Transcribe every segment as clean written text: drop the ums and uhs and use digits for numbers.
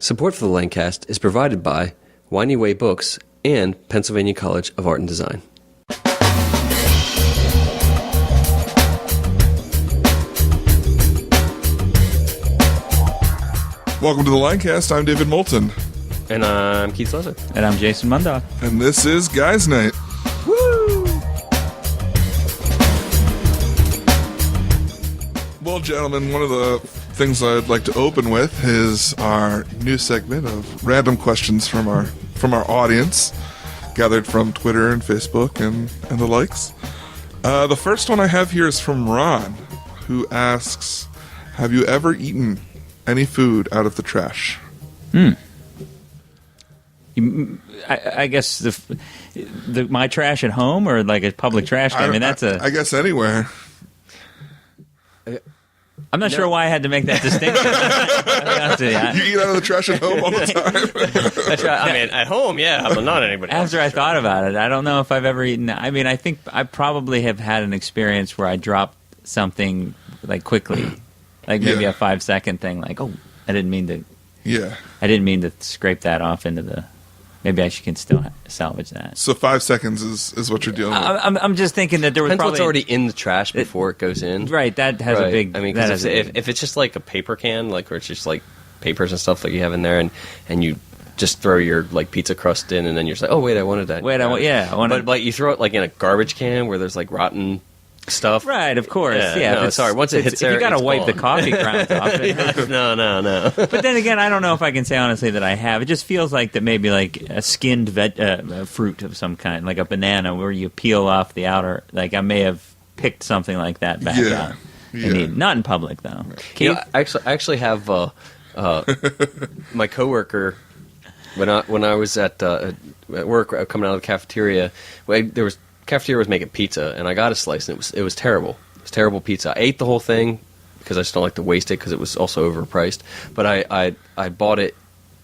Support for the Lancast is provided by Winey Way Books and Pennsylvania College of Art and Design. Welcome to the Lancast. I'm David Moulton. And I'm Keith Slesser. And I'm Jason Mundock. And this is Guys Night. Woo! Well, gentlemen, one of the things I'd like to open with is our new segment of random questions from our audience, gathered from Twitter and Facebook and the likes. The first one I have here is from Ron, who asks, have you ever eaten any food out of the trash? I guess my trash at home or like a public trash can? I guess anywhere. I'm not sure why I had to make that distinction. You eat out of the trash at home all the time? That's right. I mean, at home, yeah, but not anybody else. After I thought about it, I don't know if I've ever eaten. I mean, I think I probably have had an experience where I dropped something like quickly, like maybe a 5-second thing, like, oh, I didn't mean to scrape that off into the. Maybe I can still salvage that. So 5 seconds is what you're dealing with. I'm just thinking that there was Depends probably what's already in the trash before it goes in. Right, that has a big. I mean, because if it's just like a paper can, like where it's just like papers and stuff like you have in there, and you just throw your like pizza crust in, and then you're just like, oh wait, I wanted that. But like you throw it like in a garbage can where there's like rotten stuff. Right, of course. Yeah. No, sorry. Once it hits there, you got to wipe gone. the coffee grounds off it. No. But then again, I don't know if I can say honestly that I have. It just feels like that maybe like a skinned fruit of some kind, like a banana, where you peel off the outer. Like I may have picked something like that back out. Not in public though. You know, I actually have my coworker when I was at work coming out of the cafeteria. Cafeteria was making pizza, and I got a slice, and it was terrible. It was terrible pizza. I ate the whole thing because I just don't like to waste it because it was also overpriced. But I bought it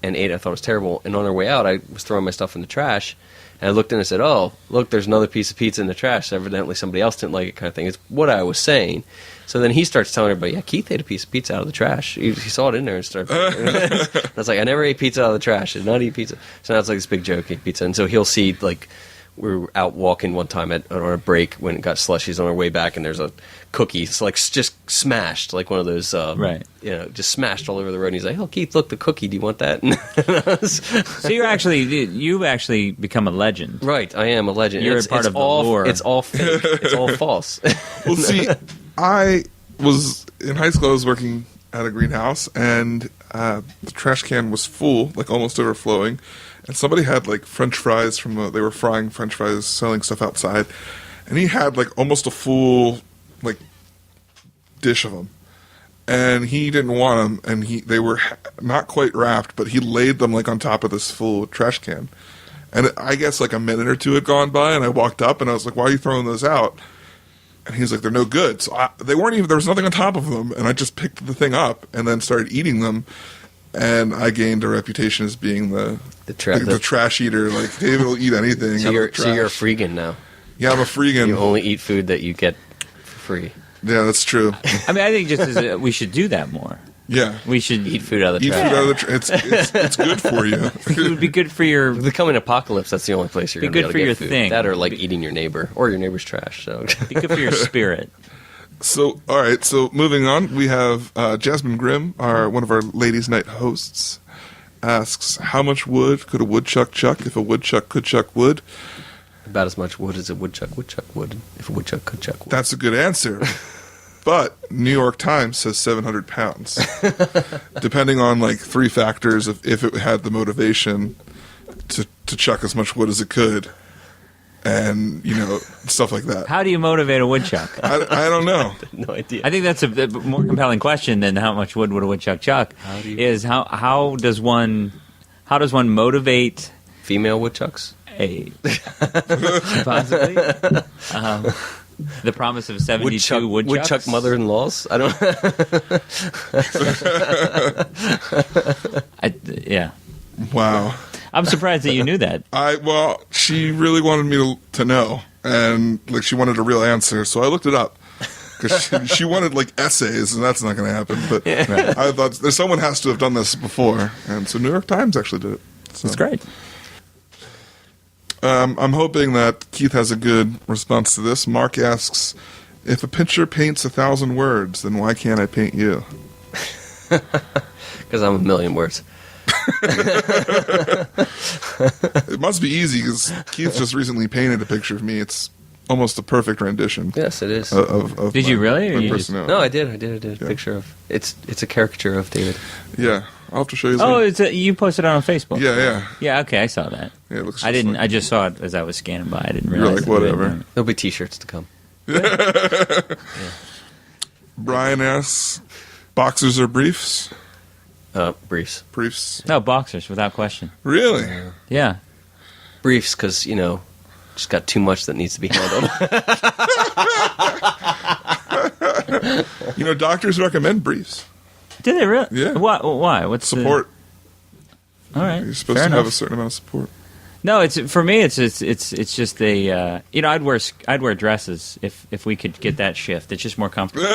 and ate it. I thought it was terrible. And on our way out, I was throwing my stuff in the trash, and I looked in and said, "Oh, look, there's another piece of pizza in the trash. Evidently, somebody else didn't like it," kind of thing. It's what I was saying. So then he starts telling everybody, "Yeah, Keith ate a piece of pizza out of the trash. He saw it in there and started." I was like, "I never ate pizza out of the trash. I did not eat pizza." So now it's like this big joke, eat pizza. And so he'll see like. We were out walking one time on a break when it got slushies on our way back, and there's a cookie. It's like just smashed, like one of those, just smashed all over the road. And he's like, "Oh, Keith, look, the cookie. Do you want that?" So you've actually become a legend, right? I am a legend. You're part of the lore. It's all fake. It's all false. Well, see, I was in high school. I was working at a greenhouse, and the trash can was full, like almost overflowing. And somebody had like French fries they were frying French fries, selling stuff outside, and he had like almost a full like dish of them, and he didn't want them, and they were not quite wrapped, but he laid them like on top of this full trash can, and I guess like a minute or two had gone by, and I walked up and I was like, "Why are you throwing those out?" And he's like, "They're no good." So they weren't even. There was nothing on top of them, and I just picked the thing up and then started eating them. And I gained a reputation as being the trash eater. Like, David will eat anything. So you're a freegan now. Yeah, I'm a freegan. You only eat food that you get for free. Yeah, that's true. I mean, I think we should do that more. Yeah. We should eat food out of the trash. Eat food out of the trash. It's good for you. It would be good for your... If the coming apocalypse, that's the only place you're going to be able to get food. Be good for your thing. That or like eating your neighbor or your neighbor's trash. So be good for your spirit. So, all right. So, moving on, we have Jasmine Grimm, one of our Ladies' Night hosts, asks, how much wood could a woodchuck chuck if a woodchuck could chuck wood? About as much wood as a woodchuck would if a woodchuck could chuck wood. That's a good answer. But New York Times says 700 pounds. Depending on like 3 factors of if it had the motivation to chuck as much wood as it could. And, stuff like that. How do you motivate a woodchuck? I don't know. No idea. I think that's a more compelling question than how much wood would a woodchuck chuck. How does one motivate female woodchucks? Possibly. The promise of 72 woodchucks? Woodchuck mother-in-laws? I don't yeah. Wow. I'm surprised that you knew that. She really wanted me to know, and like she wanted a real answer, so I looked it up. because she wanted like essays, and that's not going to happen. But I thought someone has to have done this before, and so New York Times actually did it. So. That's great. I'm hoping that Keith has a good response to this. Mark asks, if a picture paints 1,000 words, then why can't I paint you? Because I'm a million words. It must be easy because Keith just recently painted a picture of me. It's almost a perfect rendition. Yes, it is. Of Did you really? Or you just... No, I did. A picture of it's a caricature of David. Yeah, I'll have to show you. Oh, you posted it on Facebook. Yeah. Yeah. Okay, I saw that. Yeah, it looks. I didn't. Like... I just saw it as I was scanning by. I didn't You're realize. like, whatever. There'll be T-shirts to come. Brian asks, boxers or briefs? Briefs. Briefs. No, boxers, without question. Really? Yeah. Briefs, because just got too much that needs to be handled. Doctors recommend briefs. Did they really? Yeah. Why? What's support? All right. You're supposed to have a certain amount of support. No, it's for me. It's just a I'd wear dresses if we could get that shift. It's just more comfortable.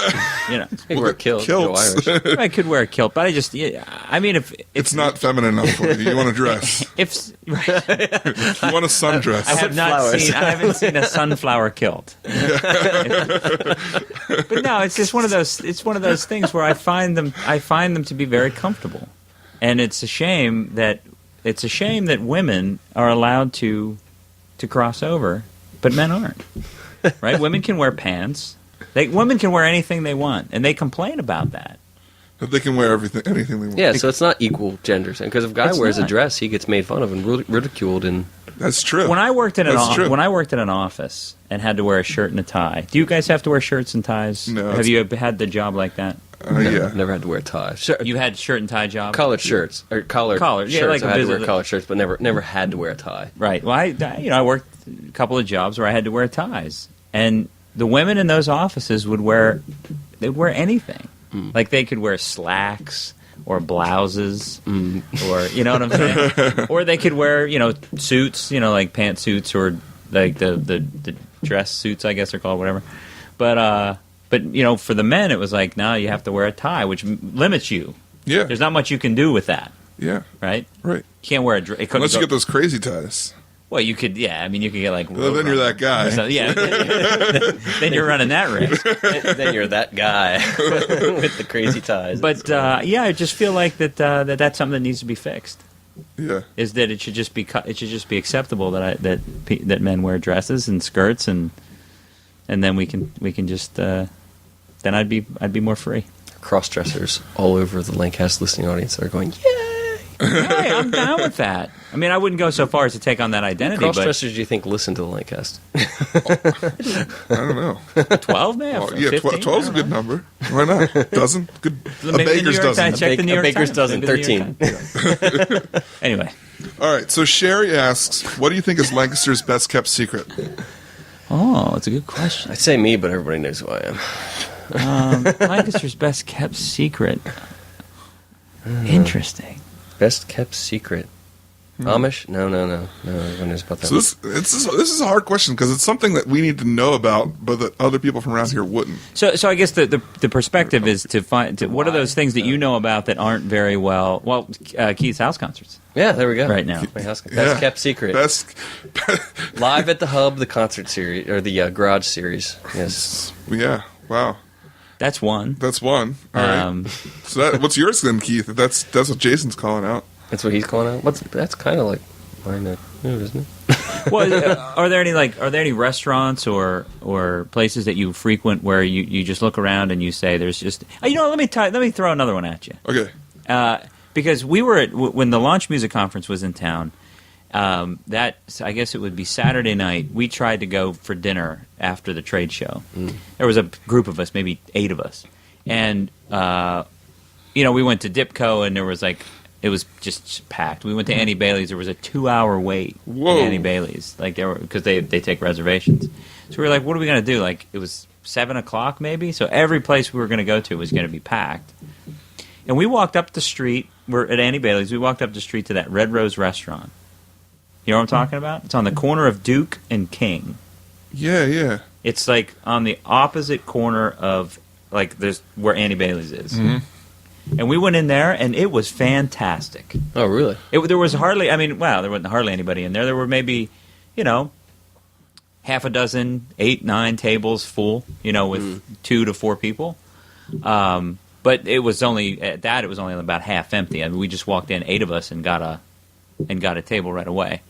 You could wear kilts. Kilts. I could wear a kilt, but if it's not feminine enough for you. You want a dress. If you want a sundress. I haven't seen a sunflower kilt. But no, it's just one of those. It's one of those things where I find them to be very comfortable, and it's a shame that. It's a shame that women are allowed to cross over, but men aren't. Right? Women can wear pants. Women can wear anything they want, and they complain about that. But they can wear anything they want. Yeah, so it's not equal genders. Because if a guy wears a dress, he gets made fun of and ridiculed. And that's true. When I worked in an office and had to wear a shirt and a tie, do you guys have to wear shirts and ties? No. Have you had the job like that? Yeah. Never had to wear a tie. You had shirt and tie jobs? Collared shirts. Or collared shirts. Yeah, like I had to wear collared shirts, but never had to wear a tie. Right. Well, I worked a couple of jobs where I had to wear ties. And the women in those offices would wear anything. Like they could wear slacks or blouses or, you know what I'm saying? Or they could wear, suits, like pantsuits or like the dress suits, I guess they're called, whatever. But for the men, it was like, no, you have to wear a tie, which limits you. Yeah. There's not much you can do with that. Yeah. Right? Right. You can't wear unless you get those crazy ties. Well, you could, yeah. I mean, you could get like... Well, then you're that guy. So, yeah. Then you're running that risk. Then you're that guy with the crazy ties. But, I just feel like that's something that needs to be fixed. Yeah. Is that it should just be acceptable that men wear dresses and skirts and then we can just then I'd be more free. Cross-dressers all over the Lancaster listening audience are going, yay! Hey, I'm down with that. I mean, I wouldn't go so far as to take on that identity. Cross-dressers do you think listen to the Lancaster? I don't know. 12, man? Oh, yeah, 12 is a good number. Why not? Dozen? Good. A baker's dozen. A baker's dozen, 13. Anyway. All right, so Sherry asks, what do you think is Lancaster's best-kept secret? Oh, it's a good question. I'd say me, but everybody knows who I am. Lancaster's best-kept secret. Interesting. Best-kept secret. Amish? No. Everyone knows about that. So this is a hard question because it's something that we need to know about, but that other people from around here wouldn't. So I guess the perspective is to find what are those things that you know about that aren't very well. Well, Keith's house concerts. Yeah, there we go. Right now, best kept secret. Live at the Hub, the concert series or the Garage series. Yes. Yeah. Wow. That's one. All right. So what's yours then, Keith? That's what Jason's calling out. That's what he's calling out. That's kind of like mine, isn't it? Well, are there any restaurants or places that you frequent where you just look around and you say there's just let me throw another one at you. Okay. Because we were when the Launch Music Conference was in town. I guess it would be Saturday night. We tried to go for dinner after the trade show. There was a group of us, maybe 8 of us, and we went to Dipco, and there was it was just packed. We went to Annie Bailey's. There was a 2-hour wait at Annie Bailey's, because they take reservations. So we were like, what are we going to do? It was 7:00 maybe. So every place we were going to go to was going to be packed. And we walked up the street. We're at Annie Bailey's. We walked up the street to that Red Rose restaurant. You know what I'm talking about? It's on the corner of Duke and King. Yeah. It's like on the opposite corner of like there's where Annie Bailey's is. Mm-hmm. And we went in there, and it was fantastic. Oh, really? There was hardly, there wasn't hardly anybody in there. There were maybe, half a dozen, 8, 9 tables full, with 2 to 4 people. But it was only, at that, it was only about half empty. I mean, we just walked in, 8 of us, and got a table right away.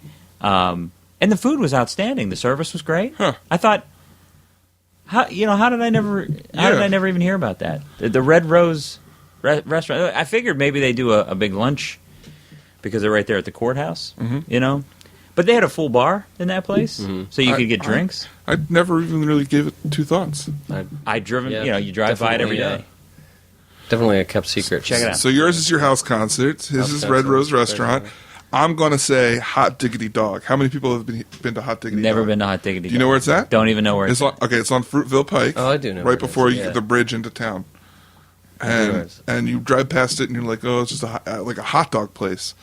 And the food was outstanding. The service was great. Huh. I thought, how did I never even hear about that? The Red Rose restaurant. I figured maybe they do a big lunch because they're right there at the courthouse, But they had a full bar in that place, so you could get drinks. I never even really gave it 2 thoughts. I'd driven, you drive by it every day. Definitely a kept secret. Check it out. So yours is your house concert. His is Red Rose Restaurant. I'm going to say Hot Diggity Dog. How many people have been to Hot Diggity Dog? Never been to Hot Diggity Dog. Do you know where it's at? Don't even know where it's at. Okay, it's on Fruitville Pike. Oh, I do know. Right before you get the bridge into town. And you drive past it and you're like, oh, it's just like a hot dog place.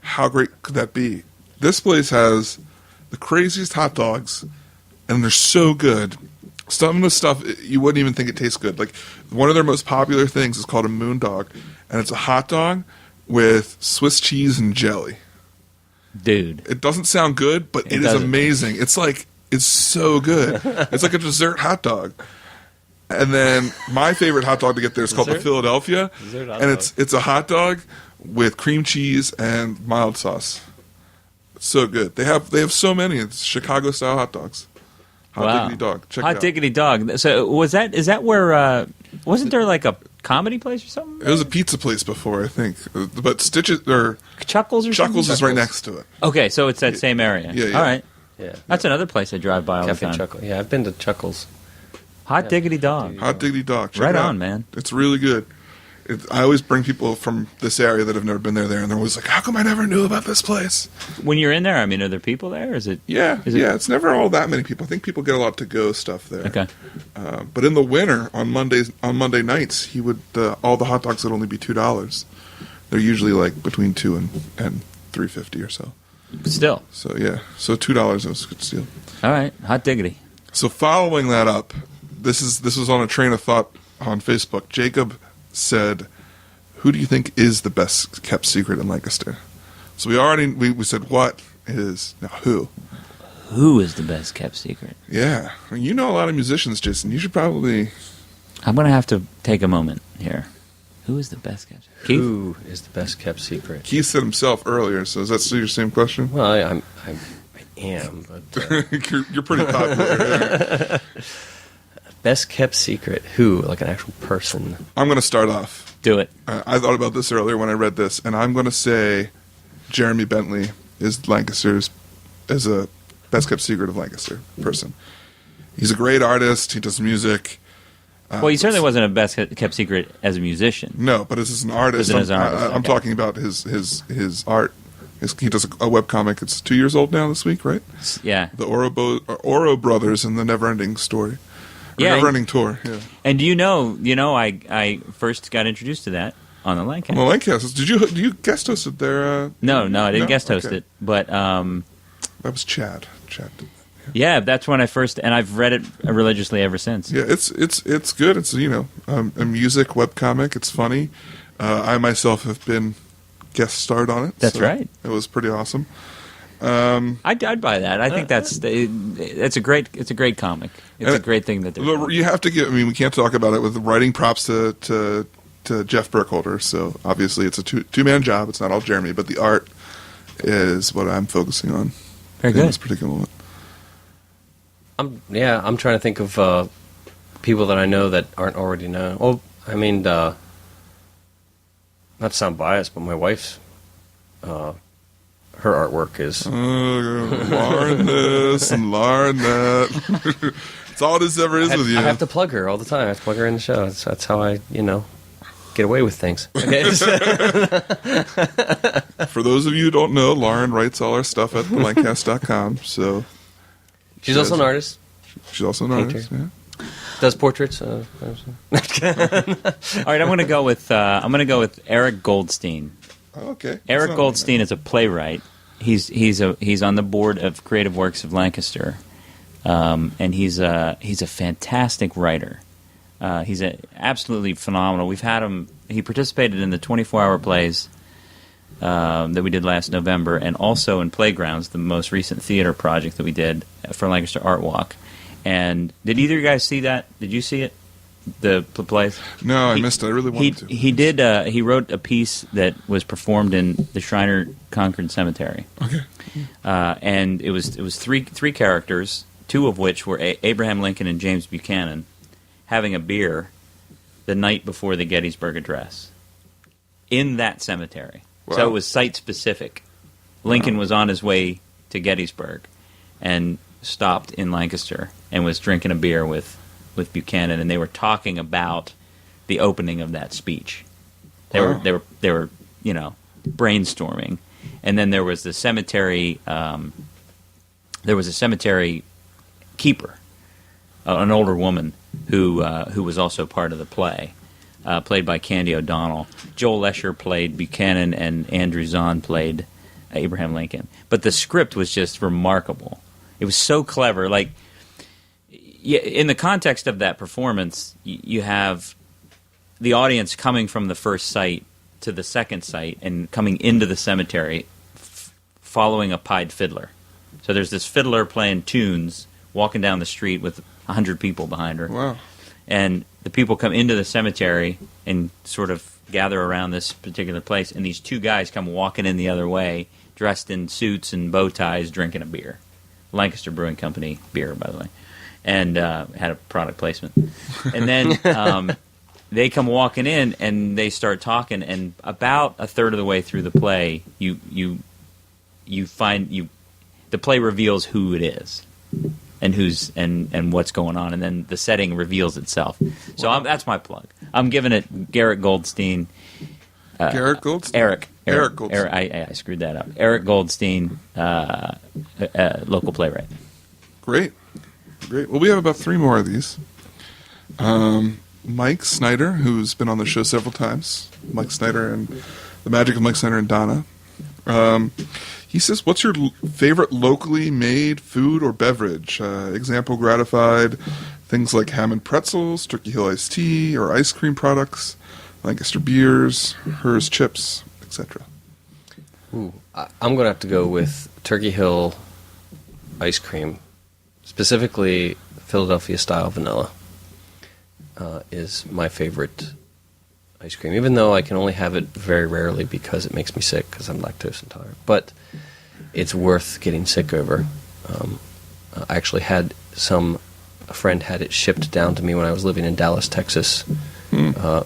How great could that be? This place has the craziest hot dogs, and they're so good. Some of the stuff, you wouldn't even think it tastes good. Like, one of their most popular things is called a moon dog, and it's a hot dog with Swiss cheese and jelly. Dude. It doesn't sound good, but it is amazing. It's so good. It's like a dessert hot dog. And then my favorite hot dog to get there is called the Philadelphia, and it's a hot dog with cream cheese and mild sauce. It's so good. They have so many. It's Chicago style hot dogs. Hot Diggity Dog. Check it out. Hot Diggity Dog. So is that where wasn't there like a comedy place or something? It was a pizza place before, I think. But Stitches or Chuckles is right next to it. Okay, so it's that same area. Yeah. All right. Yeah. That's another place I drive by all Cafe the time. Chuckle. Yeah, I've been to Chuckles. Hot Diggity Dog. Hot Diggity Dog. Check Right it out. on, man. It's really good. I always bring people from this area that have never been there, and they're always like, how come I never knew about this place? When you're in there, are there people there? Is it? Yeah, it's never all that many people. I think people get a lot to-go stuff there. Okay. But in the winter, on Monday nights, he would all the hot dogs would only be $2. They're usually like between $2 and $3.50 or so. Still. So yeah, so $2 was a good steal. All right, Hot Diggity. So following that up, this was on a train of thought on Facebook. Jacob said, who do you think is the best kept secret in Lancaster? So we said what is, now who? Who is the best kept secret? Yeah. I mean, you know a lot of musicians, Jason. You should probably... I'm going to have to take a moment here. Who is the best kept secret? Keith? Who is the best kept secret? Keith said himself earlier, so is that still your same question? Well, I am, but... you're pretty popular. Best kept secret. Who? Like an actual person. I'm going to start off. Do it. I thought about this earlier when I read this, and I'm going to say Jeremy Bentley is a best kept secret of Lancaster person. He's a great artist. He does music. Well, he certainly wasn't a best kept secret as a musician. No, but as an artist, I'm talking about his art. He does a webcomic. It's 2 years old now this week, right? Yeah. The Oro Brothers and the Neverending Story. Neverending Tour, yeah. And I first got introduced to that on the Lancast. On the Lancast. Did you guest host it there? No, I didn't guest host it. But that was Chad. Yeah, that's when I first, and I've read it religiously ever since. Yeah, it's good. It's a music webcomic. It's funny. I myself have been guest starred on it. That's right. It was pretty awesome. I'd buy that. I think it's a great comic. It's a great thing that they're doing. You have to give. I mean, we can't talk about it with writing props to Jeff Burkholder. So obviously, it's a two-man job. It's not all Jeremy, but the art is what I'm focusing on. Very good. In this particular moment. I'm trying to think of people that I know that aren't already known. Well, I mean, not to sound biased, but my wife's her artwork is. Learn this and learn that. It's all this ever is with you. I have to plug her all the time. I have to plug her in the show. That's how I, get away with things. Okay. For those of you who don't know, Lauren writes all our stuff at Lancast.com. So she's also an artist. She's also an artist. Yeah. Does portraits. All right, I'm going to go with Eric Goldstein. Oh, okay. Eric Goldstein is a playwright. He's on the board of Creative Works of Lancaster. and he's a fantastic writer. He's absolutely phenomenal. We've had him. He participated in the 24-hour plays that we did last November, and also in Playgrounds, the most recent theater project that we did for Lancaster Art Walk. And did either of you guys see that? Did you see it? The plays? No, I missed it. I really wanted to. He did. He wrote a piece that was performed in the Shriner Concord Cemetery. Okay. And it was three characters, two of which were Abraham Lincoln and James Buchanan, having a beer the night before the Gettysburg Address in that cemetery. Wow. So it was site-specific. Lincoln was on his way to Gettysburg and stopped in Lancaster and was drinking a beer with Buchanan, and they were talking about the opening of that speech. They were brainstorming. And then there was the cemetery keeper, an older woman who was also part of the play, played by Candy O'Donnell. Joel Lesher played Buchanan, and Andrew Zahn played Abraham Lincoln. But the script was just remarkable. It was so clever. Like, in the context of that performance, you have the audience coming from the first site to the second site and coming into the cemetery following a pied fiddler. So there's this fiddler playing tunes, walking down the street with 100 people behind her. Wow. And the people come into the cemetery and sort of gather around this particular place, and these two guys come walking in the other way, dressed in suits and bow ties, drinking a beer. Lancaster Brewing Company beer, by the way. And had a product placement. And then they come walking in, and they start talking, and about a third of the way through the play, you find the play reveals who it is and who's and what's going on, and then the setting reveals itself. So Wow. that's my plug. I'm giving it Garrett Goldstein. Garrett Goldstein? Eric Goldstein. I screwed that up. Eric Goldstein, local playwright. Great. Well, we have about 3 more of these. Mike Snyder, who's been on the show several times. Mike Snyder and The Magic of Mike Snyder and Donna. He says, what's your favorite locally made food or beverage? Example gratified, things like ham and pretzels, Turkey Hill iced tea, or ice cream products, Lancaster beers, Hers chips, etc. Ooh, I'm going to have to go with Turkey Hill ice cream. Specifically, Philadelphia-style vanilla is my favorite ice cream, even though I can only have it very rarely because it makes me sick because I'm lactose intolerant. But it's worth getting sick over. I actually had a friend had it shipped down to me when I was living in Dallas, Texas,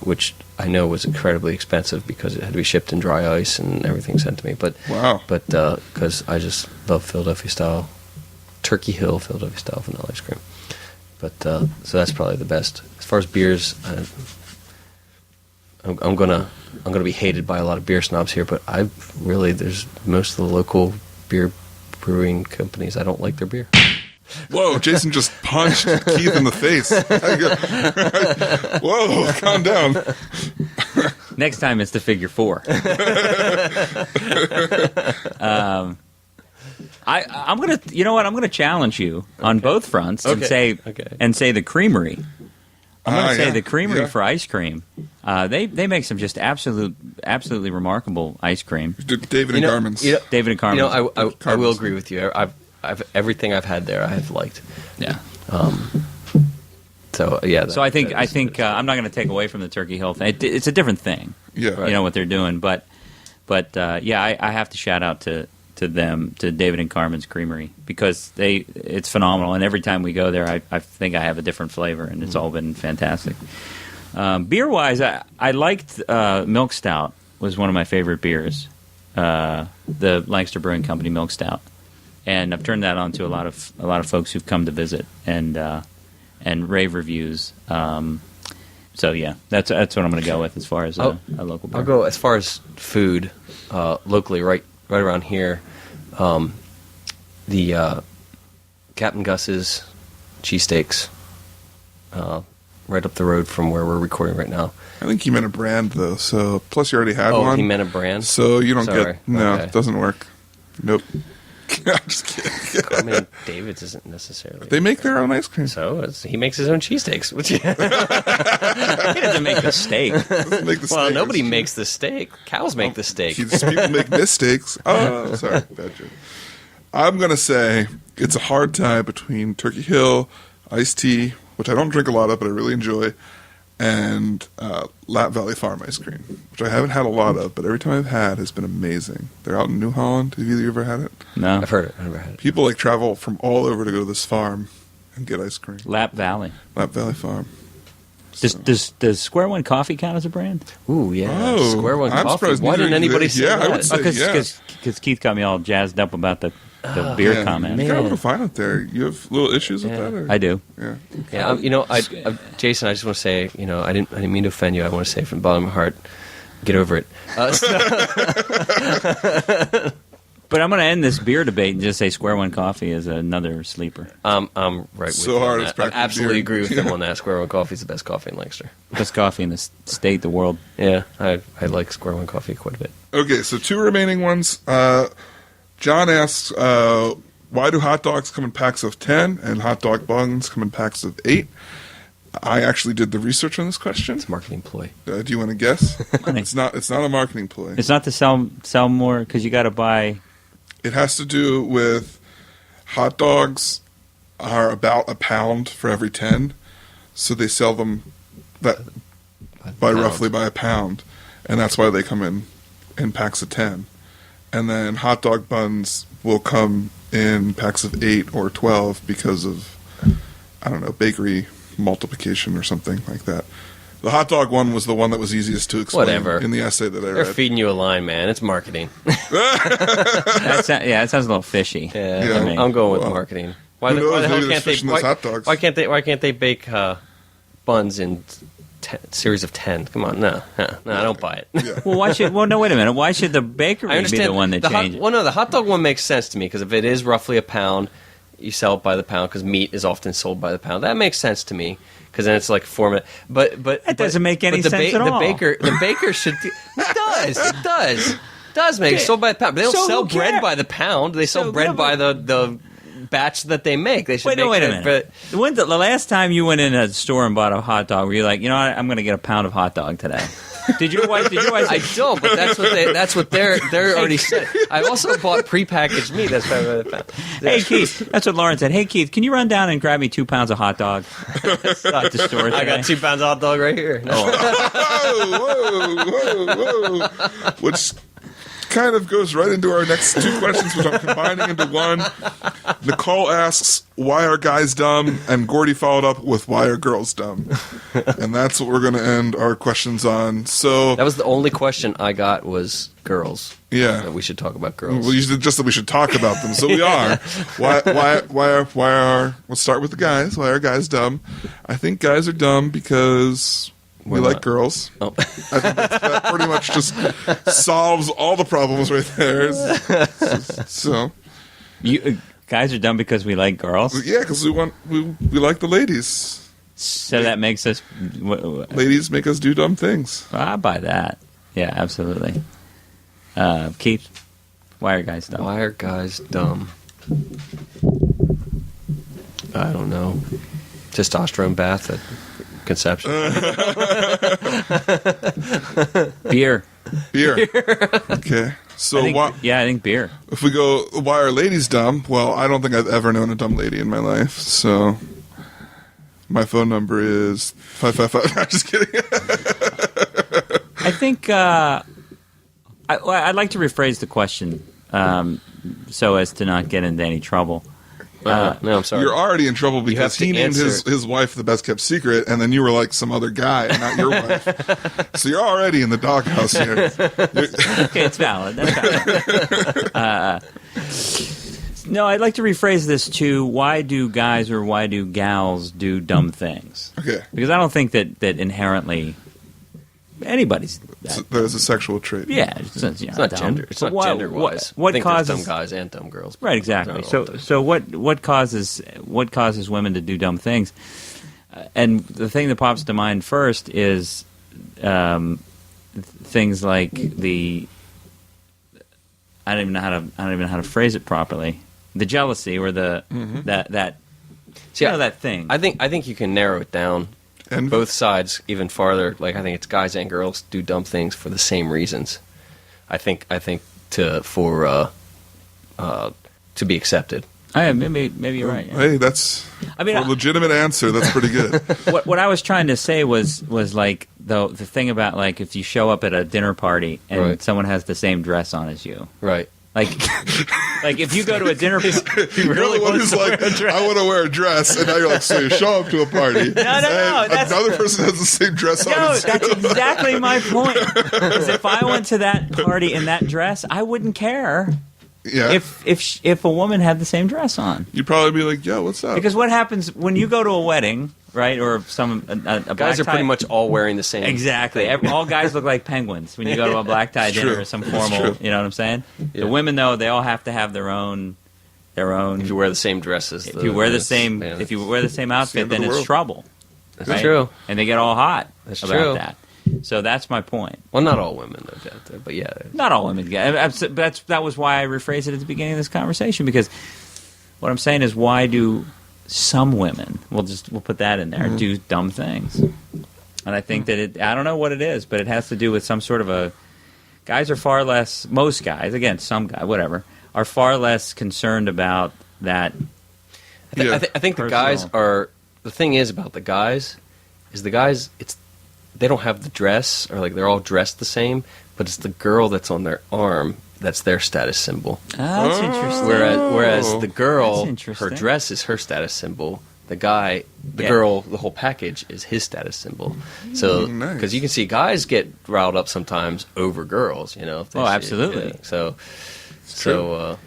which I know was incredibly expensive because it had to be shipped in dry ice and everything sent to me. But Wow. But because I just love Philadelphia-style Turkey Hill Philadelphia-style vanilla ice cream. But so that's probably the best. As far as beers, I'm gonna be hated by a lot of beer snobs here, but there's most of the local beer brewing companies. I don't like their beer. Whoa, Jason just punched Keith in the face. Whoa, calm down. Next time it's the figure 4. I'm gonna, I'm gonna challenge you on both fronts and say the Creamery. I'm gonna say the Creamery for ice cream. They make some just absolutely remarkable ice cream. David and Carmen's. David and Carmen. I will agree with you. I've everything I've had there I have liked. Yeah. So yeah. So I think I'm not going to take away from the Turkey Hill thing. It's a different thing. Yeah. Right. You know what they're doing, but I have to shout out to them, to David and Carmen's Creamery, because it's phenomenal, and every time we go there I think I have a different flavor, and it's all been fantastic. Beer wise, I liked Milk Stout was one of my favorite beers, the Lancaster Brewing Company Milk Stout, and I've turned that on to a lot of folks who've come to visit and rave reviews. So yeah, that's what I'm going to go with as far as a local beer. I'll go as far as food locally, right around here. The Captain Gus's cheesesteaks, right up the road from where we're recording right now. I think he meant a brand, though. So plus you already had one. Oh, he meant a brand. So you don't Sorry. get no. Okay. It doesn't work. Nope. I'm just kidding. Carmen and David's isn't necessarily. They make their own ice cream. So he makes his own cheesesteaks. Which He doesn't make the steak. Doesn't make the well, steak, nobody it's makes the steak. Cows make the steak. People make mistakes. Oh, sorry, bad joke. I'm gonna say it's a hard tie between Turkey Hill iced tea, which I don't drink a lot of, but I really enjoy, and Lap Valley Farm ice cream, which I haven't had a lot of, but every time I've had has been amazing. They're out in New Holland. Have either of you ever had it? No. I've heard it. I've never had it. People like travel from all over to go to this farm and get ice cream. Lap Valley. Lap Valley Farm. Does Square One Coffee count as a brand? Ooh, yeah. Oh, Square One I'm Coffee. surprised Why didn't neither- anybody say yeah, that? I would say Because Keith got me all jazzed up about the beer Yeah, comment. You got a Man. little violent there. You have little issues with Yeah. that? Or? I do. Yeah. Yeah, Jason, I just want to say, I didn't mean to offend you. I want to say from the bottom of my heart, get over it. But I'm going to end this beer debate and just say Square One Coffee is another sleeper. I'm right with So you on hard that. it's I practically absolutely beer. agree with him on that. Square One Coffee is the best coffee in Lancaster. Best coffee in the state, the world. Yeah, I like Square One Coffee quite a bit. Okay, so 2 remaining ones. John asks, why do hot dogs come in packs of 10 and hot dog buns come in packs of 8? I actually did the research on this question. It's a marketing ploy. Do you want to guess? Money. It's not a marketing ploy. It's not to sell more because you got to buy. It has to do with hot dogs are about a pound for every 10, so they sell them by roughly by a pound, and that's why they come in packs of 10. And then hot dog buns will come in packs of 8 or 12 because of, I don't know, bakery multiplication or something like that. The hot dog one was the one that was easiest to explain Whatever. in the essay that I They're read. feeding you a line, man. It's marketing. That sounds a little fishy. Yeah, Yeah. I'm going with Well, marketing. Why who the knows? hell Maybe can't there's fish in those hot dogs. Why can't they bake buns in series of 10? Come on, no, I don't buy it. Yeah. Well, why should? Well, no, wait a minute. Why should the bakery I be understand the one that changes? the hot dog one makes sense to me because if it is roughly a pound, you sell it by the pound because meat is often sold by the pound. That makes sense to me because then it's like format. But That doesn't make any sense at all. The baker should. It does make it sold by the pound. But they don't So sell who bread cares? by the pound. They sell So bread good, by but- the batch that they make. They should Wait make a it, minute. The last time you went in a store and bought a hot dog, were you like, I'm going to get a pound of hot dog today? Did your wife? I don't, but that's what they're already said. I also bought prepackaged meat. That's why I found. Hey Keith, that's what Lauren said. Hey Keith, can you run down and grab me 2 pounds of hot dog at the store today? I got 2 pounds of hot dog right here. Whoa. Which kind of goes right into our next 2 questions, which I'm combining into one. Nicole asks, why are guys dumb? And Gordy followed up with, why are girls dumb? And that's what we're going to end our questions on. So, That was the only question I got was girls. yeah. That we should talk about girls. Well, you said just that we should talk about them, so we are. Why are? Let's start with the guys. Why are guys dumb? I think guys are dumb because we We're like not. girls. Oh. I think that pretty much just solves all the problems right there. So Guys are dumb because we like girls. yeah, because we like the ladies. So that makes us. Ladies make us do dumb things. I buy that. Yeah, absolutely. Keith, why are guys dumb? Why are guys dumb? I don't know. Testosterone bath at conception. Beer. Beer. Okay. So I think beer. if we go, why are ladies dumb? Well, I don't think I've ever known a dumb lady in my life. So my phone number is 555. I'm just kidding. I think I'd like to rephrase the question so as to not get into any trouble. No, I'm sorry. You're already in trouble because to he named answer- his wife the best kept secret, and then you were like some other guy, and not your wife. So you're already in the doghouse here. Okay, it's valid. That's valid. No, I'd like to rephrase this to why do guys or why do gals do dumb things? Okay. Because I don't think that inherently anybody's. So there's a sexual trait. Yeah, it's It's not dumb. gender. It's But not gender wise. What I think there's causes dumb guys and dumb girls? Right, exactly. I don't know. So what causes women to do dumb things? And the thing that pops to mind first is things like I don't even know how to phrase it properly. The jealousy or the that See, that thing. I think you can narrow it down. And Both sides even farther. Like I think it's guys and girls do dumb things for the same reasons. I think to be accepted. Maybe you're right. Yeah. Hey, that's I mean, a legitimate answer. That's pretty good. What I was trying to say was like the thing about like if you show up at a dinner party and Right. someone has the same dress on as you, Right. like if you go to a dinner party, You're the one who's like, I want to wear a dress, and now you're like, so you show up to a party, no, and that's- another person has the same dress on. No, as you. that's exactly my point. Because if I went to that party in that dress, I wouldn't care Yeah, if a woman had the same dress on. you'd probably be like, yo, what's up? Because what happens when you go to a wedding, right, or a black Guys are tie- pretty much all wearing the same. exactly. All guys look like penguins when you go to a black tie dinner true. or some It's formal. true. You know what I'm saying? Yeah. The women though, they all have to have their own. If you wear the same dresses. If you wear the same outfit, end of then the it's world. trouble. That's right? true. And they get all hot That's about true. that. So that's my point. Well, not all women, no doubt, but yeah. Not all women get. That was why I rephrased it at the beginning of this conversation, because what I'm saying is, why do some women? We'll put that in there. Do dumb things, and I think that I don't know what it is, but it has to do with some sort of a. Guys are far less. Most guys, again, some guy, whatever, are far less concerned about that. Yeah. I think the guys Personal. are. The thing is about the guys, it's they don't have the dress, or like they're all dressed the same, but it's the girl that's on their arm that's their status symbol. That's interesting. Whereas the girl, That's interesting. her dress is her status symbol. The guy, the Yeah. girl, the whole package is his status symbol. So, Nice. because you can see guys get riled up sometimes over girls, you know. If they Oh, see- absolutely. yeah. So, true.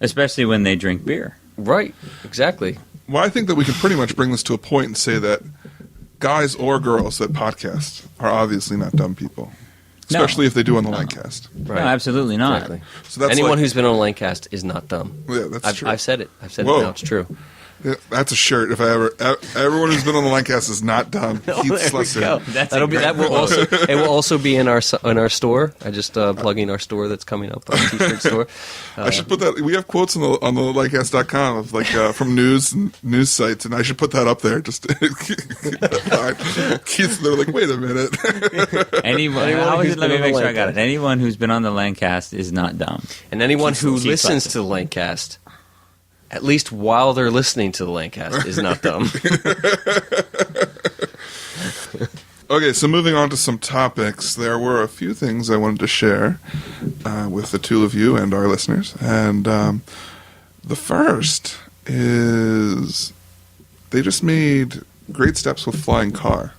Especially when they drink beer. right, exactly. Well, I think that we can pretty much bring this to a point and say that guys or girls that podcast are obviously not dumb people, No. especially if they do on the Lancast. Right. No, absolutely not. Exactly. So that's Anyone like- who's been on Lancaster is not dumb. Yeah, that's true. I've said it. I've said Whoa. it now. It's true. Yeah, that's a shirt. If I ever, everyone who's been on the Lancast is not dumb. Oh, Keith there we Slusser. go. That's That'll be a that great will also it will also be in our store. I just plugging our store that's coming up, our t-shirt store. I should put that. We have quotes on the Lancast.com of like from news sites, and I should put that up there. Just Keith, they're like, wait a minute. Anyone Anyone who's let me been on make the sure I got Lancast. it. Anyone who's been on the Lancast is not dumb. And anyone who Keith listens Slusser. to the Lancast, at least while they're listening to the Lancast, is not dumb. Okay, so moving on to some topics, there were a few things I wanted to share with the two of you and our listeners. And the first is they just made great steps with flying car.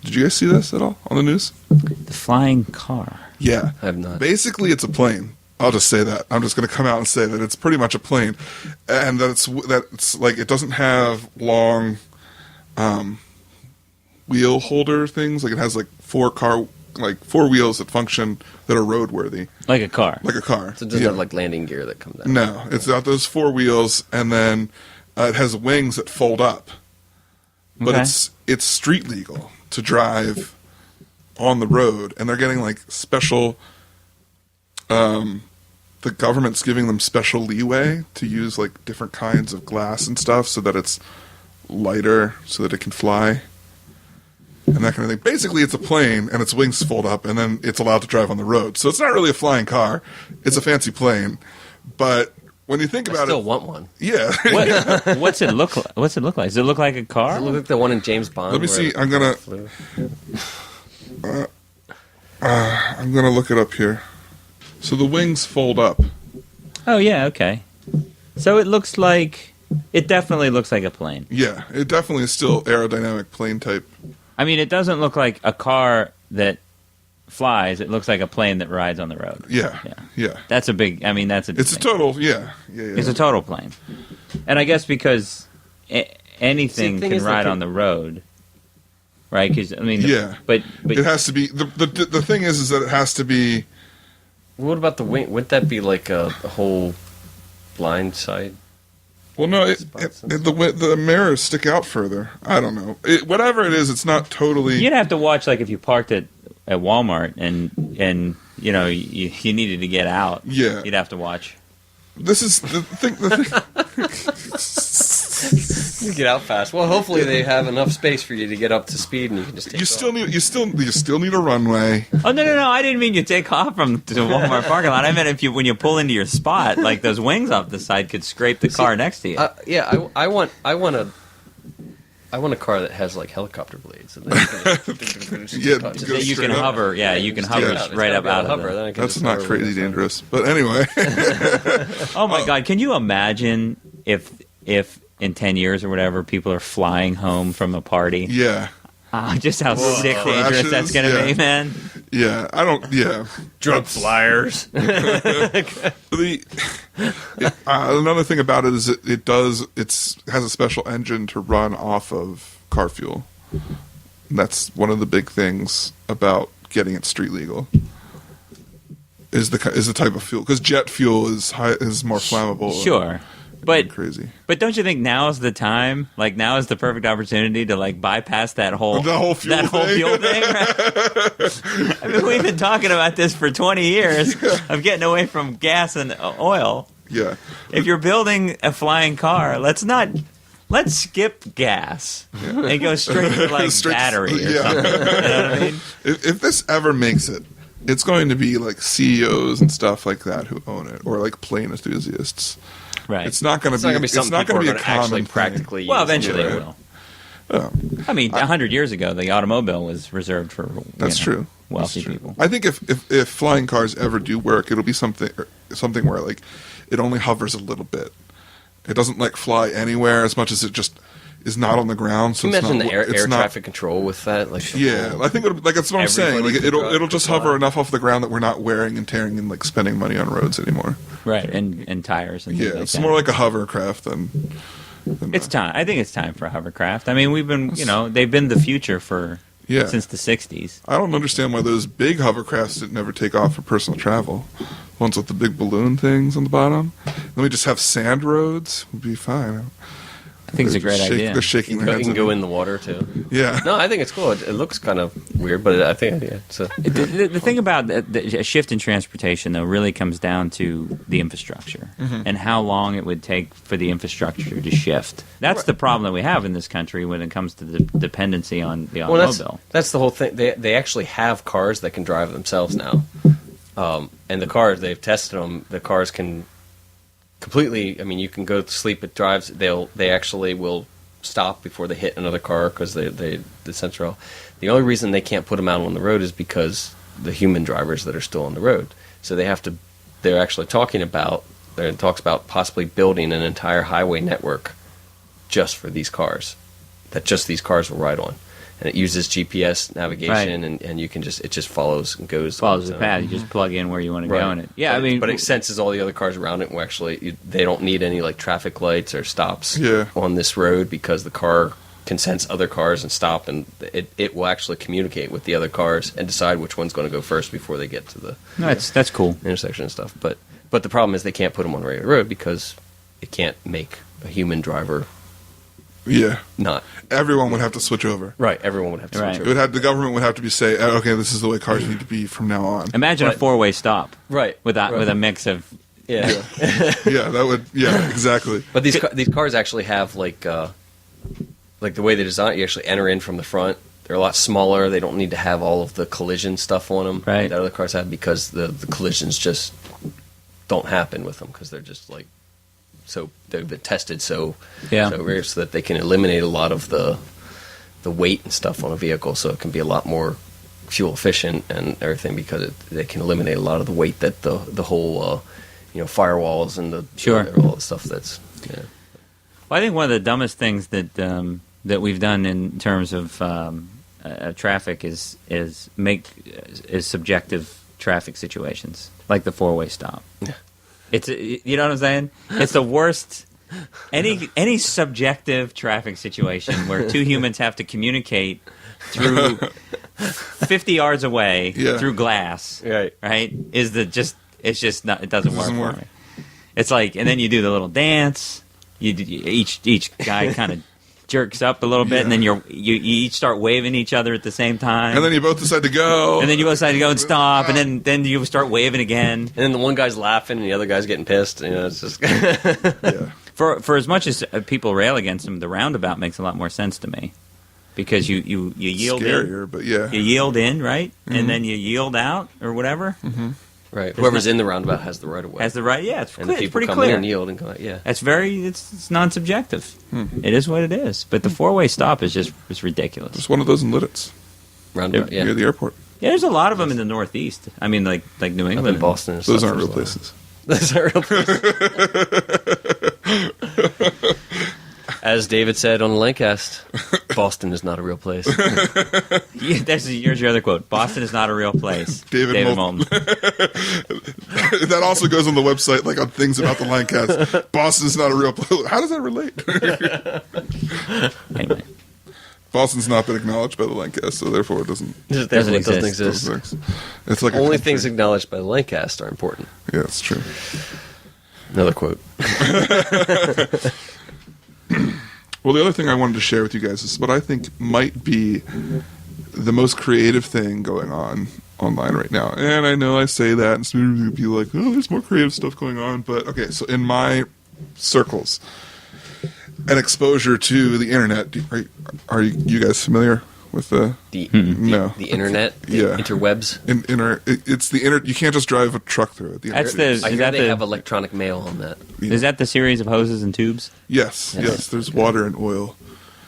Did you guys see this at all on the news? The flying car. Yeah. I have not. Basically, it's a plane. I'll just say that. I'm just going to come out and say that it's pretty much a plane, and that it's like it doesn't have long wheel holder things. Like it has like four wheels that function that are roadworthy, Like a car. like a car. So it doesn't Yeah. have like landing gear that comes out. No, it's got those four wheels, and then it has wings that fold up. But Okay. it's street legal to drive on the road, and they're getting like special. The government's giving them special leeway to use like different kinds of glass and stuff, so that it's lighter, so that it can fly, and that kind of thing. Basically, it's a plane, and its wings fold up, and then it's allowed to drive on the road. So it's not really a flying car; it's a fancy plane. But when you think I about still it, want one. yeah. What's it look like? What's it look like? Does it look like a car? Does it look like the one in James Bond? Let me where see. it I'm gonna flew? look it up here. So the wings fold up. Oh yeah, okay. So it definitely looks like a plane. Yeah, it definitely is still aerodynamic plane type. I mean, it doesn't look like a car that flies. It looks like a plane that rides on the road. Yeah. That's a big. I mean, that's a. Big It's a thing. total. Yeah. It's a total plane, and I guess because anything See, the thing can is, ride like, on the road, right? Because I mean, Yeah. but It has to be. The thing is that it has to be. What about the wing? Wouldn't that be like a whole blind side? Well, no, Spots and the mirrors stick out further. I don't know. Whatever it is, it's not totally. you'd have to watch like if you parked it at Walmart, and you know you needed to get out. Yeah. You'd have to watch. This is the thing. You get out fast. Well, hopefully they have enough space for you to get up to speed, and you can just take You off. still need a runway. Oh no! I didn't mean you take off from the Walmart parking lot. I meant when you pull into your spot, like those wings off the side could scrape the car next to you. I want a car that has like helicopter blades. And then You can hover. Yeah, you can hover right up out of it. That's not crazy dangerous. But anyway. Oh my God! Can you imagine if in 10 years or whatever people are flying home from a party? Yeah. Just how sick dangerous that's going to be, man. Yeah, drunk flyers. Another thing about it is it has a special engine to run off of car fuel. And that's one of the big things about getting it street legal. Is the type of fuel, because jet fuel is more flammable. Sure. But crazy. But don't you think now is the time? Like now is the perfect opportunity to like bypass that whole fuel thing. Right? I mean, we've been talking about this for 20 years of getting away from gas and oil. Yeah. If you're building a flying car, let's skip gas and go straight to like battery or something. You know what I mean? If this ever makes it, it's going to be like CEOs and stuff like that who own it, or like plane enthusiasts. Right. It's not going to be something it's not going to be a actually common practically. Well, eventually it will. Oh. I mean, 100 years ago, the automobile was reserved for true. Wealthy people. I think if flying cars ever do work, it'll be something where like it only hovers a little bit. It doesn't like fly anywhere as much as it just is not on the ground. So Can you it's imagine not, the air it's not, traffic control with that? Like I think that's what I'm saying. Like it'll just hover enough off the ground that we're not wearing and tearing and like spending money on roads anymore. Right, and tires and things like it's that. more like a hovercraft than it's time. I think it's time for a hovercraft. I mean, they've been the future since the 60s. I don't understand why those big hovercrafts didn't ever take off for personal travel. Ones with the big balloon things on the bottom. Then we just have sand roads. Would be fine. I think it's a great idea. They're shaking their heads. You can go in the water too. Yeah. No, I think it's cool. It looks kind of weird, but I think it's the thing about a shift in transportation, though, really comes down to the infrastructure and how long it would take for the infrastructure to shift. That's the problem that we have in this country when it comes to the dependency on the automobile. That's the whole thing. They actually have cars that can drive themselves now, and the cars, they've tested them. The cars can completely. I mean, you can go to sleep. It drives. They actually will stop before they hit another car because the sensor. The only reason they can't put them out on the road is because the human drivers that are still on the road. So they have to. They're actually talking about. There talks about possibly building an entire highway network just for these cars, that just these cars will ride on. And it uses GPS navigation, and you can it just follows and goes. Follows the path. You just plug in where you want to go in it. Yeah, but it senses all the other cars around it. And actually, they don't need any like traffic lights or stops on this road because the car can sense other cars and stop, and it will actually communicate with the other cars and decide which one's going to go first before they get to the. That's cool. Intersection and stuff, but the problem is they can't put them on the regular road because it can't make a human driver. Yeah. Not. Everyone would have to switch over. Right. Everyone would have to switch over. The government would have to say, okay, this is the way cars need to be from now on. Imagine a four-way stop. Right. With a mix of. Yeah. That would. Yeah. Exactly. But these cars actually have like the way they design it. You actually enter in from the front. They're a lot smaller. They don't need to have all of the collision stuff on them that other cars have because the collisions just don't happen with them because they're just like. So they've been tested so rare so that they can eliminate a lot of the weight and stuff on a vehicle, so it can be a lot more fuel efficient and everything because they can eliminate a lot of the weight that the whole firewalls and all the stuff that's. Yeah. Well, I think one of the dumbest things that we've done in terms of traffic is subjective traffic situations like the four-way stop. Yeah. It's you know what I'm saying? It's the worst. Any subjective traffic situation where two humans have to communicate through 50 yards away through glass, right? It's just not. It doesn't work for me. It's like, and then you do the little dance. Each guy kind of jerks up a little bit, and then you each start waving each other at the same time. And then you both decide to go. And then you both decide to go and stop, and then you start waving again. And then the one guy's laughing, and the other guy's getting pissed. It's just Yeah. For as much as people rail against him, the roundabout makes a lot more sense to me. Because you yield Scarier, in. but yeah. You yield in, right? Mm-hmm. And then you yield out, or whatever. Mm-hmm. Right. Whoever's in the roundabout has the right of way. Has the right, yeah. It's, and clear, the it's people pretty come clear. in and yield and go out, yeah. It's non-subjective. It is what it is. But the four-way stop is it's ridiculous. There's one of those in Lidditz. Roundabout, yeah. Near the airport. Yeah, there's a lot of them in the Northeast. I mean, like New Up England. in Boston. And Those stuff, aren't real there's a lot. places. Those aren't real places. As David said on Lancast, Boston is not a real place. Yeah, here's your other quote. Boston is not a real place. David Moulton. That also goes on the website, like on things about the Lancast. Boston's not a real place. How does that relate? Anyway. Boston's not been acknowledged by the Lancast, so therefore it doesn't Doesn't exist. exist. It's like Only things acknowledged by the Lancast are important. Yeah, it's true. Another quote. Well, the other thing I wanted to share with you guys is what I think might be the most creative thing going on online right now. And I know I say that, and some people will be like, oh, there's more creative stuff going on. But, okay, so in my circles and exposure to the internet, are you guys familiar with the The internet, the interwebs. It's the internet. You can't just drive a truck through it. That's I hear they have electronic mail on that. Is that the series of hoses and tubes? Yes. There's water and oil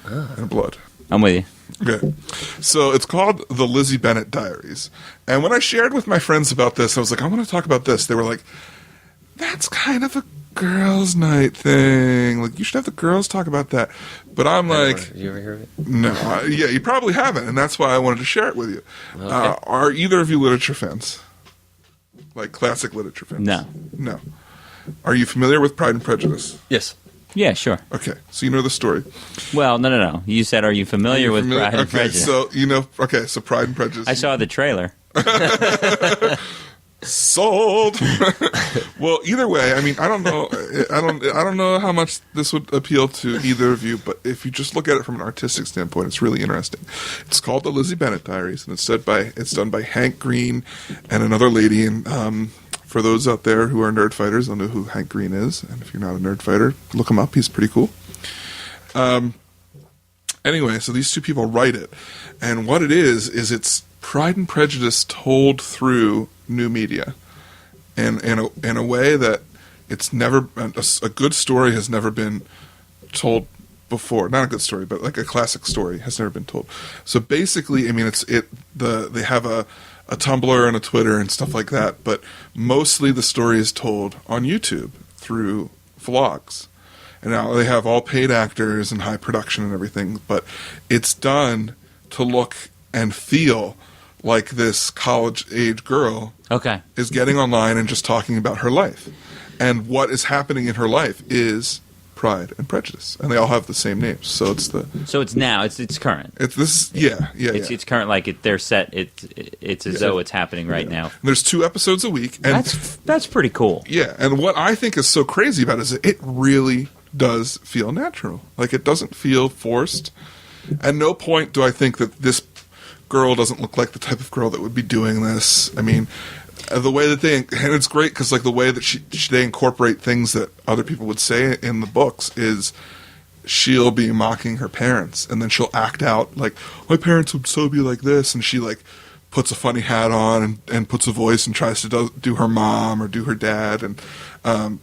and blood. I'm with you. Okay. So it's called the Lizzie Bennett Diaries. And when I shared with my friends about this, I was like, I want to talk about this. They were like, that's kind of a girls' night thing. Like, you should have the girls talk about that. But I'm like... Did you ever hear of it? No. Yeah, you probably haven't, and that's why I wanted to share it with you. Okay. Are either of you literature fans? Like, classic literature fans? No. Are you familiar with Pride and Prejudice? Yes. Yeah, sure. Okay, so you know the story. Well, no. You said, are you familiar with Pride and Prejudice? So, so Pride and Prejudice. I saw the trailer. Sold. Well, either way, I mean, I don't know how much this would appeal to either of you, but if you just look at it from an artistic standpoint, it's really interesting. It's called the Lizzie Bennett Diaries, and it's done by Hank Green and another lady. And for those out there who are nerd fighters, they'll know who Hank Green is. And if you're not a nerd fighter, look him up. He's pretty cool. Anyway, so these two people write it, and what it is it's Pride and Prejudice told through new media, and in a way that it's never a good story has never been told before. Not a good story, but like a classic story has never been told. So basically, I mean, they have a Tumblr and a Twitter and stuff like that, but mostly the story is told on YouTube through vlogs. And now they have all paid actors and high production and everything, but it's done to look and feel like this college-age girl is getting online and just talking about her life. And what is happening in her life is Pride and Prejudice. And they all have the same names. So it's current. It's current, like they're set, it's as though it's happening right now. And there's 2 episodes a week. And that's pretty cool. Yeah, and what I think is so crazy about it is that it really does feel natural. Like, it doesn't feel forced. At no point do I think that this girl doesn't look like the type of girl that would be doing this. I mean, the way that and it's great because like the way that they incorporate things that other people would say in the books is she'll be mocking her parents, and then she'll act out like, my parents would so be like this, and she like puts a funny hat on and puts a voice and tries to do her mom or do her dad, and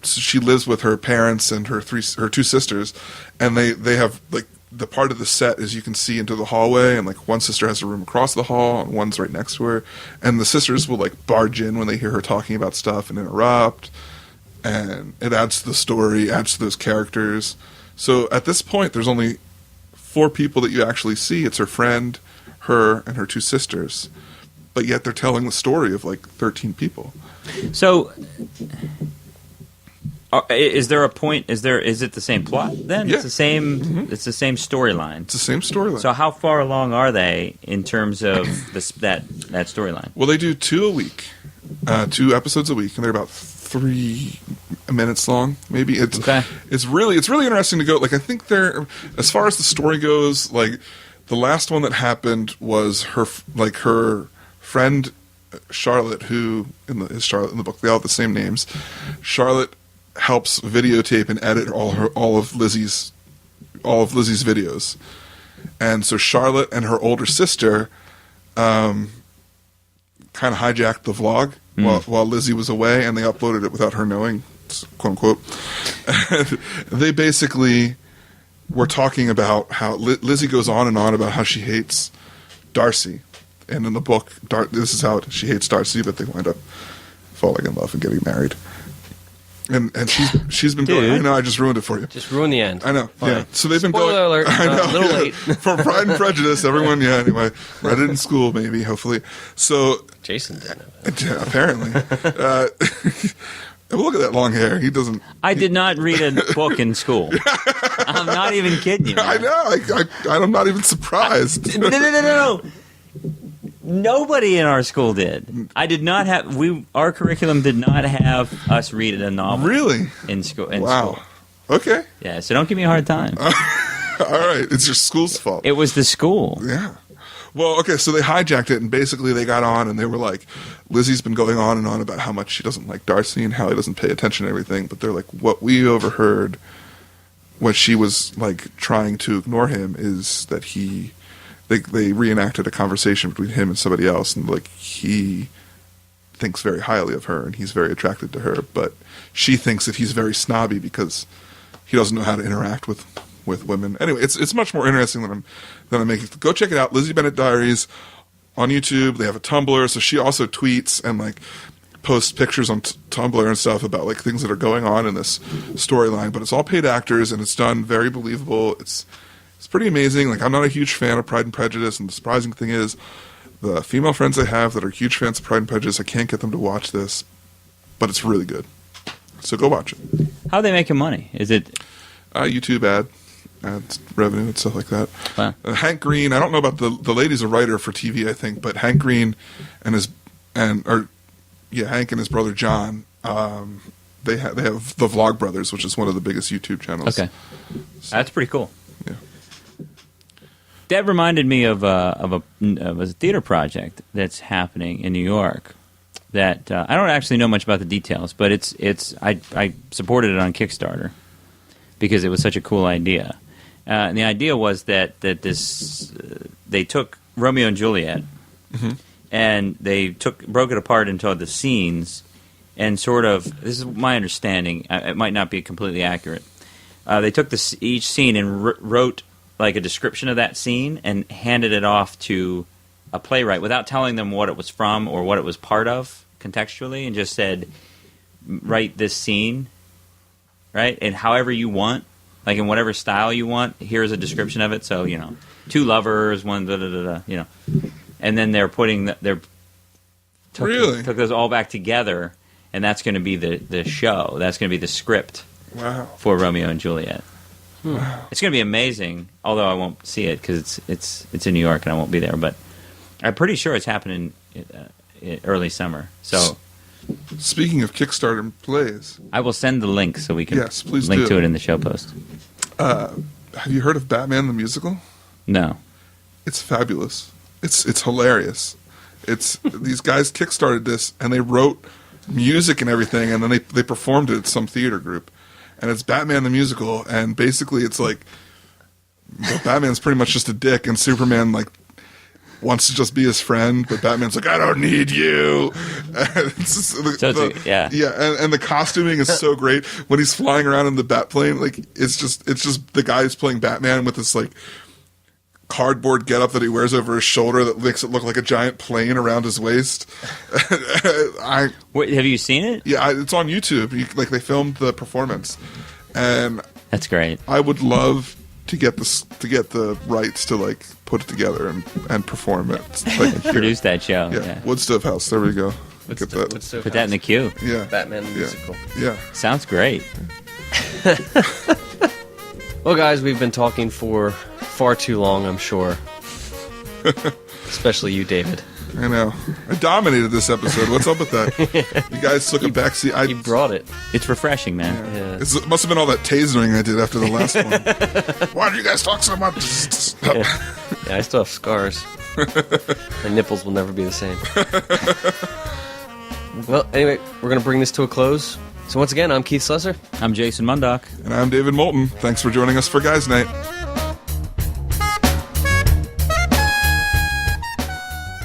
so she lives with her parents and her 2 sisters, and they have like, the part of the set is you can see into the hallway, and like one sister has a room across the hall and one's right next to her, and the sisters will like barge in when they hear her talking about stuff and interrupt, and it adds to the story, adds to those characters. So at this point there's only 4 people that you actually see. It's her friend, her, and her 2 sisters, but yet they're telling the story of like 13 people. So is there a point? Is it the same plot then? Yeah. It's the same. Mm-hmm. It's the same storyline. It's the same storyline. So how far along are they in terms of that storyline? Well, they do 2 a week, 2 episodes a week, and they're about 3 minutes long. Maybe it's Okay. it's really interesting to go. Like I think there, as far as the story goes, like the last one that happened was her friend Charlotte, who is Charlotte in the book. They all have the same names. Charlotte helps videotape and edit all of Lizzie's videos, and so Charlotte and her older sister kind of hijacked the vlog while Lizzie was away, and they uploaded it without her knowing, quote unquote. They basically were talking about how Lizzie goes on and on about how she hates Darcy, and in the book, this is how she hates Darcy, but they wind up falling in love and getting married. And she's been going. I know, I just ruined it for you. Just ruin the end. I know. Fine. Yeah. So they've been Spoiler going. alert. I know. A little late. For Pride and Prejudice, everyone. Yeah. Anyway, read it in school, maybe. Hopefully. So Jason didn't. yeah, apparently. Look at that long hair. He doesn't. I did not read a book in school. I'm not even kidding you. I Man. know. I'm not even surprised. No. Nobody in our school did. I did not have. Our curriculum did not have us read a novel. Really? In school. Wow. School. Okay. Yeah. So don't give me a hard time. All right. It's your school's fault. It was the school. Yeah. Well, okay, so they hijacked it, and basically they got on, and they were like, Lizzie's been going on and on about how much she doesn't like Darcy and how he doesn't pay attention to everything, but they're like, what we overheard when she was, like, trying to ignore him is that they reenacted a conversation between him and somebody else, and, like, he thinks very highly of her, and he's very attracted to her, but she thinks that he's very snobby because he doesn't know how to interact with women. Anyway, it's much more interesting than I'm making. Go check it out, Lizzie Bennett Diaries on YouTube. They have a Tumblr, so she also tweets and like posts pictures on Tumblr and stuff about like things that are going on in this storyline. But it's all paid actors and it's done very believable. It's pretty amazing. Like I'm not a huge fan of Pride and Prejudice, and the surprising thing is the female friends I have that are huge fans of Pride and Prejudice, I can't get them to watch this, but it's really good. So go watch it. How are they making money? Is it YouTube ads revenue and stuff like that. Wow. Hank Green, I don't know about the lady's a writer for TV, I think, but Hank Green and Hank and his brother John, they have the Vlog Brothers, which is one of the biggest YouTube channels. okay? That's pretty cool. Yeah. That reminded me of a theater project that's happening in New York. That I don't actually know much about the details, but I supported it on Kickstarter because it was such a cool idea. And the idea was that they took Romeo and Juliet and they broke it apart into the scenes and sort of, this is my understanding, it might not be completely accurate. They took each scene and wrote like a description of that scene and handed it off to a playwright without telling them what it was from or what it was part of contextually, and just said, write this scene, right? And however you want, like in whatever style you want, here's a description of it. So, two lovers, one da-da-da-da, and then they're took those all back together, and that's going to be the show. That's going to be the script for Romeo and Juliet. Wow. It's going to be amazing, although I won't see it because it's in New York and I won't be there. But I'm pretty sure it's happening in early summer. So, speaking of Kickstarter plays, I will send the link so we can please link do. to it in the show post. Have you heard of Batman the Musical? No. It's fabulous. It's hilarious. It's these guys kickstarted this and they wrote music and everything, and then they performed it at some theater group. And it's Batman the Musical, and basically it's like Batman's pretty much just a dick, and Superman like wants to just be his friend, but Batman's like, I don't need you. And and the costuming is so great when he's flying around in the Batplane. Like it's just the guy who's playing Batman with this like cardboard getup that he wears over his shoulder that makes it look like a giant plane around his waist. Wait, have you seen it? Yeah, it's on YouTube. They filmed the performance, and that's great. I would love to get the rights to like put it together and perform it. Like, produce that show. Yeah, Woodstove House. There we go. Get that. Put that in the queue. Yeah, Batman the Musical. Yeah, sounds great. Well, guys, we've been talking for far too long, I'm sure. Especially you, David. I know. I dominated this episode. What's up with that? You guys took a backseat. You brought it. It's refreshing, man. Yeah. It must have been all that tasering I did after the last one. Why do you guys talk so much? Yeah, I still have scars. My nipples will never be the same. Well, anyway, we're going to bring this to a close. So once again, I'm Keith Slesser. I'm Jason Mundock. And I'm David Moulton. Thanks for joining us for Guys Night.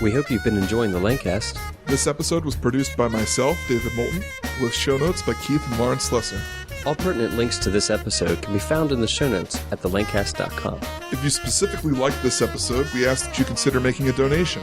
We hope you've been enjoying the Lancast. This episode was produced by myself, David Moulton, with show notes by Keith and Lauren Slesser. All pertinent links to this episode can be found in the show notes at thelancast.com. If you specifically liked this episode, we ask that you consider making a donation.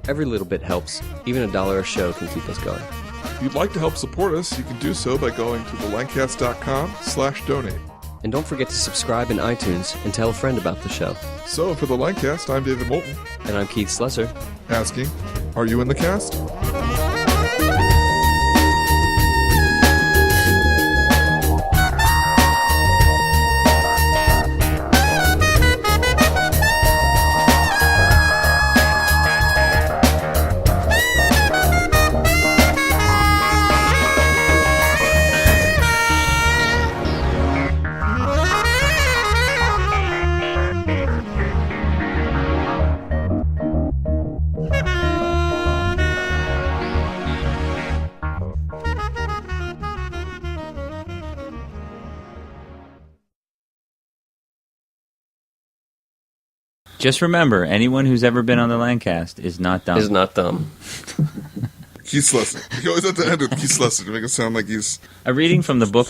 Every little bit helps. Even $1 a show can keep us going. If you'd like to help support us, you can do so by going to thelancast.com/donate. And don't forget to subscribe in iTunes and tell a friend about the show. So, for the Lancast, I'm David Moulton, And I'm Keith Slesser. asking, are you in the cast? Just remember, anyone who's ever been on the Lancast is not dumb. Is not dumb. Keith Slesser. He always have to end with Keith Slesser to make it sound like he's... A reading from the book